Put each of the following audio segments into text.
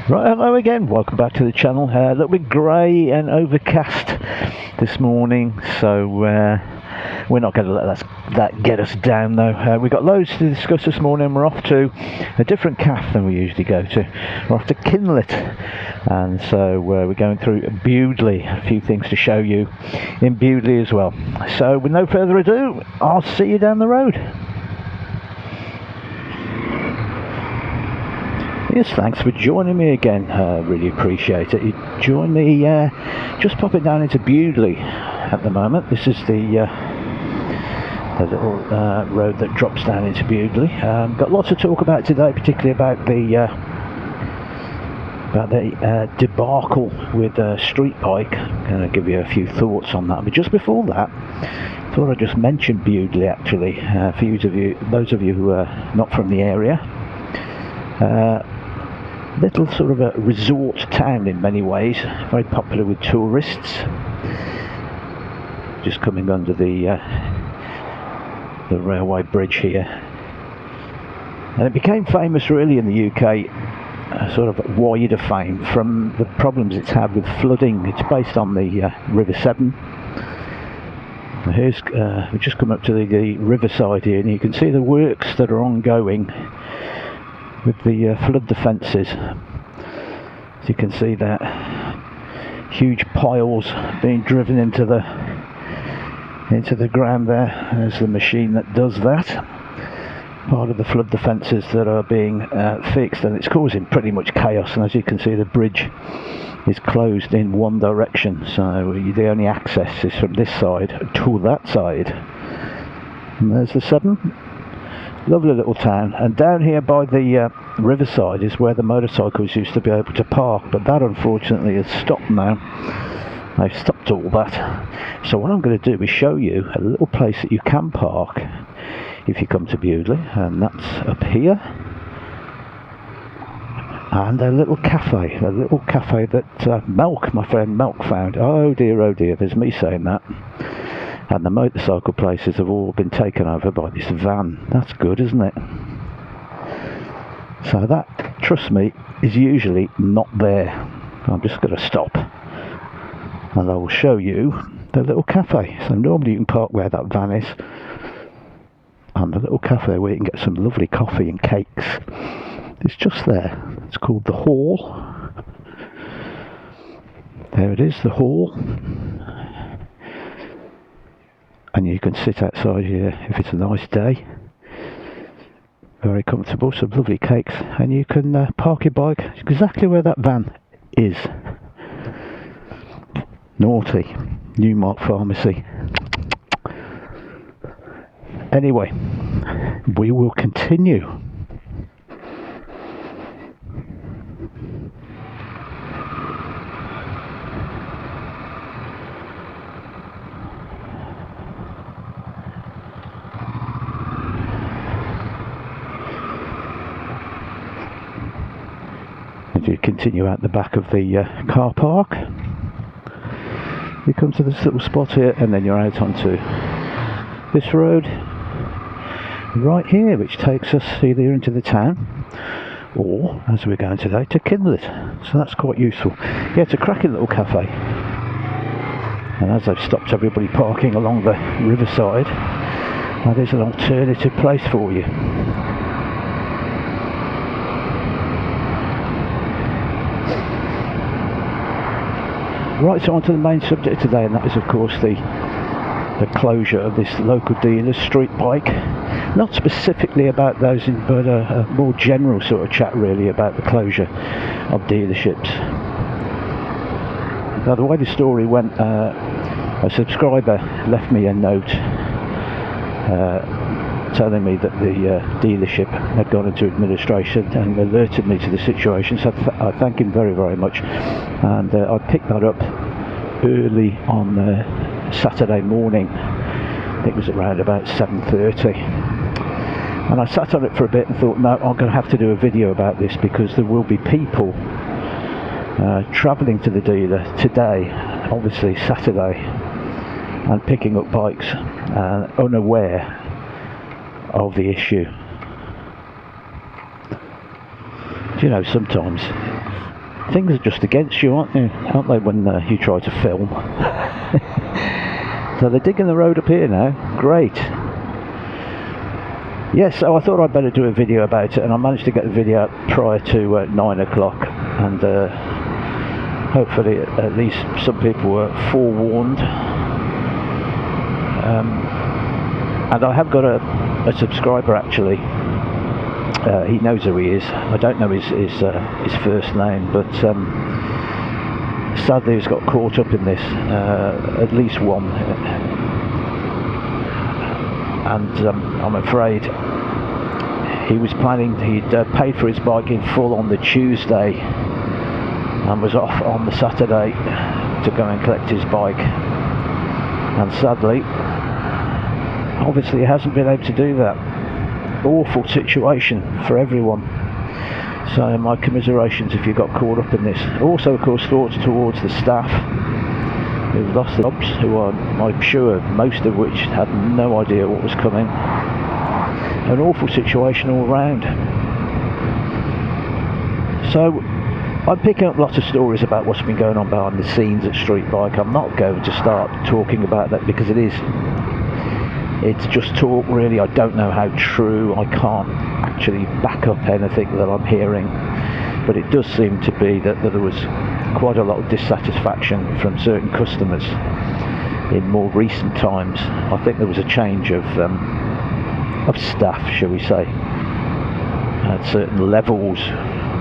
Right, hello again, welcome back to the channel. A little bit grey and overcast this morning, so we're not going to let that get us down though. We've got loads to discuss this morning. We're off to a different calf than we usually go to. We're off to Kinlet, and so we're going through Bewdley. A few things to show you in Bewdley as well. So with no further ado, I'll see you down the road. Yes, thanks for joining me again. Really appreciate it. You join me just popping down into Bewdley at the moment. This is the little road that drops down into Bewdley. Got lots to talk about today, particularly about the debacle with Streetbike. I'm going to give you a few thoughts on that. But just before that, I thought I'd just mention Bewdley actually, for those of you who are not from the area. Little sort of a resort town in many ways, very popular with tourists. Just coming under the railway bridge here, and it became famous really in the UK, sort of wider fame from the problems it's had with flooding. It's based on the River Severn. Here's we've just come up to the riverside here, and you can see the works that are ongoing with the flood defences. As you can see that, huge piles being driven into the ground there. There's the machine that does that. Part of the flood defences that are being fixed, and it's causing pretty much chaos. And as you can see, the bridge is closed in one direction, so the only access is from this side to that side. And there's the Severn. Lovely little town, and down here by the riverside is where the motorcycles used to be able to park, but that unfortunately has stopped now. They've stopped all that. So what I'm going to do is show you a little place that you can park if you come to Bewdley, and that's up here. And a little cafe that my friend Melk found. Oh dear, there's me saying that. And the motorcycle places have all been taken over by this van. That's good, isn't it? So that, trust me, is usually not there. I'm just going to stop and I will show you the little cafe. So normally you can park where that van is, and the little cafe where you can get some lovely coffee and cakes. It's just there. It's called the Hall. There it is, the Hall. And you can sit outside here if it's a nice day. Very comfortable, some lovely cakes, and you can park your bike exactly where that van is. Naughty. Newmark Pharmacy. Anyway, we will continue. As you continue out the back of the car park, you come to this little spot here, and then you're out onto this road right here, which takes us either into the town or, as we're going today, to Kinlet. So that's quite useful. Yeah, it's a cracking little cafe, and as I've stopped everybody parking along the riverside, that is an alternative place for you. Right, so on to the main subject today, and that is of course the closure of this local dealer's Streetbike. Not specifically about those, but a more general sort of chat really about the closure of dealerships. Now the way the story went, a subscriber left me a note telling me that the dealership had gone into administration and alerted me to the situation, so I thank him very, very much. And I picked that up early on Saturday morning. I think it was around about 7:30, and I sat on it for a bit and thought, no, I'm going to have to do a video about this, because there will be people travelling to the dealer today, obviously Saturday, and picking up bikes unaware of the issue. Do you know, sometimes things are just against you, aren't they, when you try to film? So they're digging the road up here now. Great. Yes, so I thought I'd better do a video about it, and I managed to get the video out prior to 9 o'clock, and hopefully at least some people were forewarned. And I have got a subscriber actually. He knows who he is. I don't know his first name, but sadly he's got caught up in this, at least one. And I'm afraid he was planning, he'd paid for his bike in full on the Tuesday and was off on the Saturday to go and collect his bike, and sadly obviously he hasn't been able to do that. Awful situation for everyone, so my commiserations if you got caught up in this. Also, of course, thoughts towards the staff who've lost their jobs, who are, I'm sure, most of which had no idea what was coming. An awful situation all round. So I'm picking up lots of stories about what's been going on behind the scenes at Streetbike. I'm not going to start talking about that because it's just talk really. I don't know how true. I can't actually back up anything that I'm hearing, but it does seem to be that there was quite a lot of dissatisfaction from certain customers in more recent times. I think there was a change of staff, shall we say, at certain levels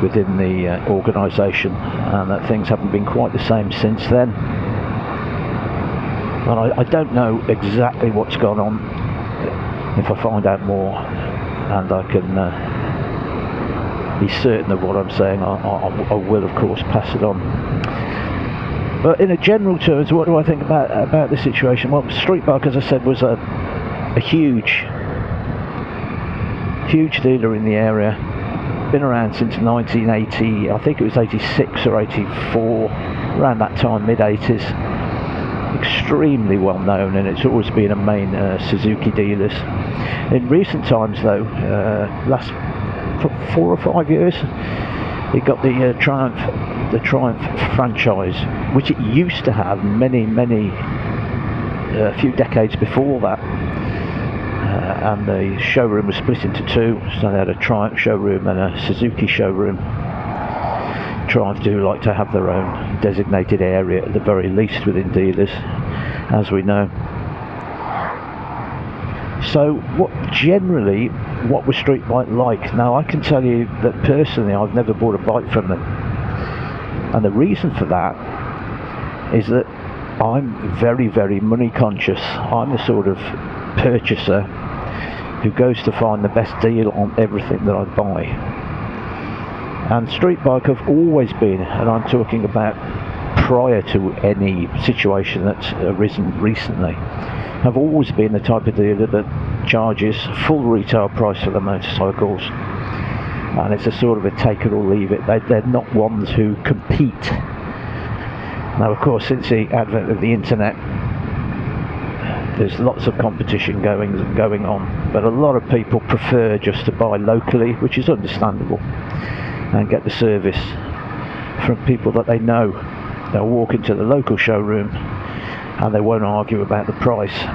within the organisation, and that things haven't been quite the same since then. And I don't know exactly what's gone on. If I find out more and I can be certain of what I'm saying, I will of course pass it on. But in a general terms, what do I think about the situation? Well, Streetbike, as I said, was a huge dealer in the area. Been around since 1980, I think it was 86 or 84, around that time, mid-80s. Extremely well known, and it's always been a main Suzuki dealers. In recent times though, last 4 or 5 years, it got the Triumph franchise, which it used to have a few decades before that, and the showroom was split into two, so they had a Triumph showroom and a Suzuki showroom. Triumph do like to have their own designated area at the very least within dealers, as we know. So what was Streetbike like? Now I can tell you that personally I've never bought a bike from them, and the reason for that is that I'm very, very money conscious. I'm the sort of purchaser who goes to find the best deal on everything that I buy. And Streetbike have always been, and I'm talking about prior to any situation that's arisen recently, have always been the type of dealer that charges full retail price for the motorcycles, and it's a sort of a take it or leave it. They're not ones who compete. Now, of course, since the advent of the internet, there's lots of competition going on, but a lot of people prefer just to buy locally, which is understandable, and get the service from people that they know. They'll walk into the local showroom and they won't argue about the price.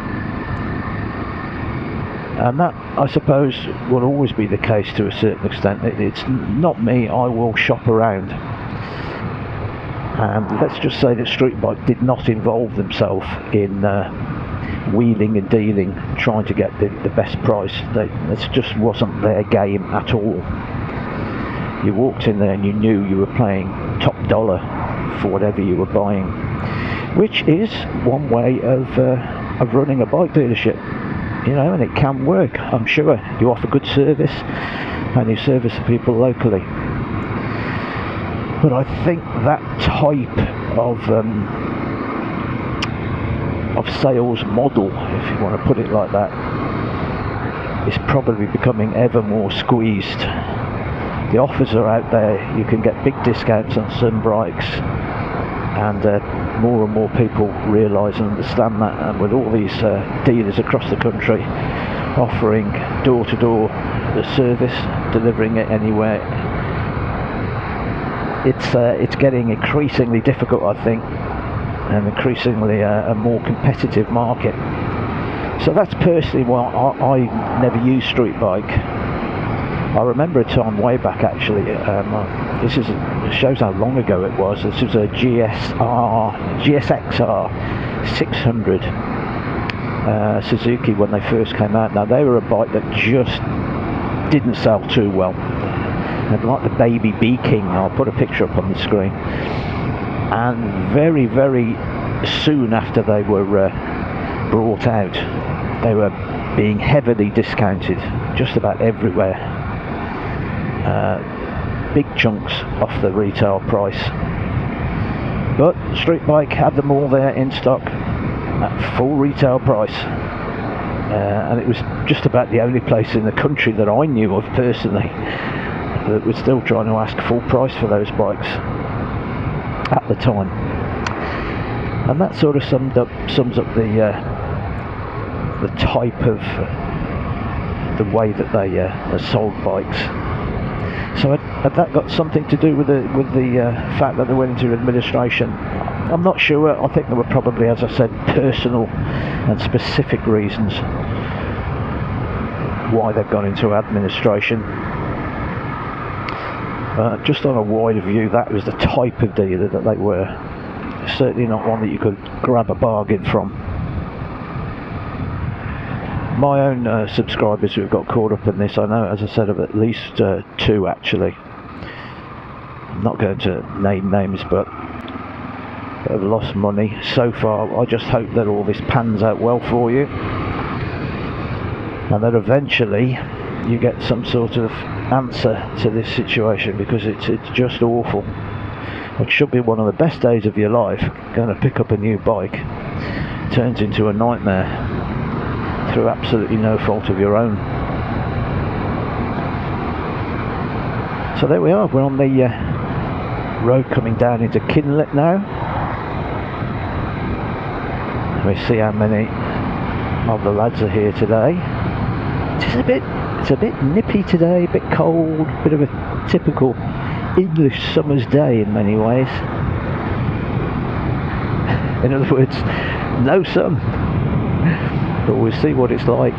And that, I suppose, will always be the case to a certain extent. It's not me, I will shop around. And let's just say that Streetbike did not involve themselves in wheeling and dealing, trying to get the best price. It just wasn't their game at all. You walked in there and you knew you were paying top dollar for whatever you were buying, which is one way of running a bike dealership, and it can work. I'm sure you offer good service and you service the people locally. But I think that type of sales model, if you want to put it like that, is probably becoming ever more squeezed. The offers are out there, you can get big discounts on some bikes, and more and more people realise and understand that, and with all these dealers across the country offering door-to-door service, delivering it anywhere, it's getting increasingly difficult, I think, and increasingly a more competitive market. So that's personally why I never used Streetbike. I remember a time way back, actually. It shows how long ago it was. This was a GSXR 600 Suzuki when they first came out. Now they were a bike that just didn't sell too well. And like the Baby Bee King, I'll put a picture up on the screen. And very, very soon after they were brought out, they were being heavily discounted just about everywhere. Big chunks off the retail price. But Streetbike had them all there in stock at full retail price. And it was just about the only place in the country that I knew of personally that was still trying to ask full price for those bikes at the time. And that sort of sums up the type of the way that they sold bikes. So had that got something to do with the fact that they went into administration? I'm not sure. I think there were probably, as I said, personal and specific reasons why they've gone into administration. Just on a wider view, that was the type of dealer that they were. Certainly not one that you could grab a bargain from. My own subscribers who have got caught up in this, I know, as I said, of at least 2 actually. I'm not going to name names, but have lost money so far. I just hope that all this pans out well for you, and that eventually you get some sort of answer to this situation, because it's just awful. What should be one of the best days of your life, going to pick up a new bike, turns into a nightmare through absolutely no fault of your own. So there we are, we're on the road coming down into Kinlet now. We see how many of the lads are here today. It's a bit nippy today, a bit cold, a bit of a typical English summer's day in many ways. In other words, no sun. But we'll see what it's like.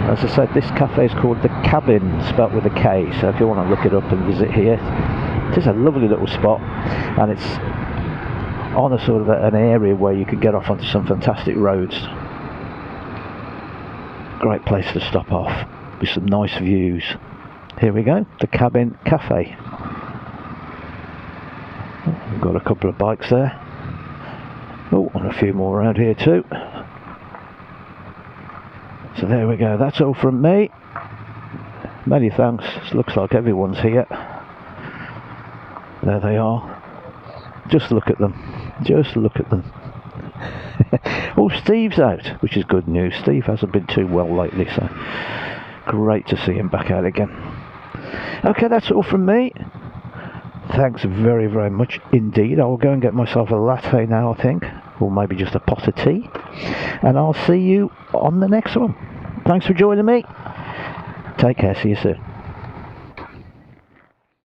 As I said, this cafe is called The Cabin, spelt with a K, so if you want to look it up and visit here, it is a lovely little spot, and it's on a sort of an area where you can get off onto some fantastic roads. Great place to stop off with some nice views. Here we go, The Cabin Cafe. We've got a couple of bikes there. Oh, and a few more around here too. So there we go, that's all from me. Many thanks. It looks like everyone's here. There they are. Just look at them. Just look at them. Oh, Steve's out, which is good news. Steve hasn't been too well lately, so great to see him back out again. Okay, that's all from me. Thanks very, very much indeed. I will go and get myself a latte now, I think, or maybe just a pot of tea, and I'll see you on the next one. Thanks for joining me. Take care, see you soon.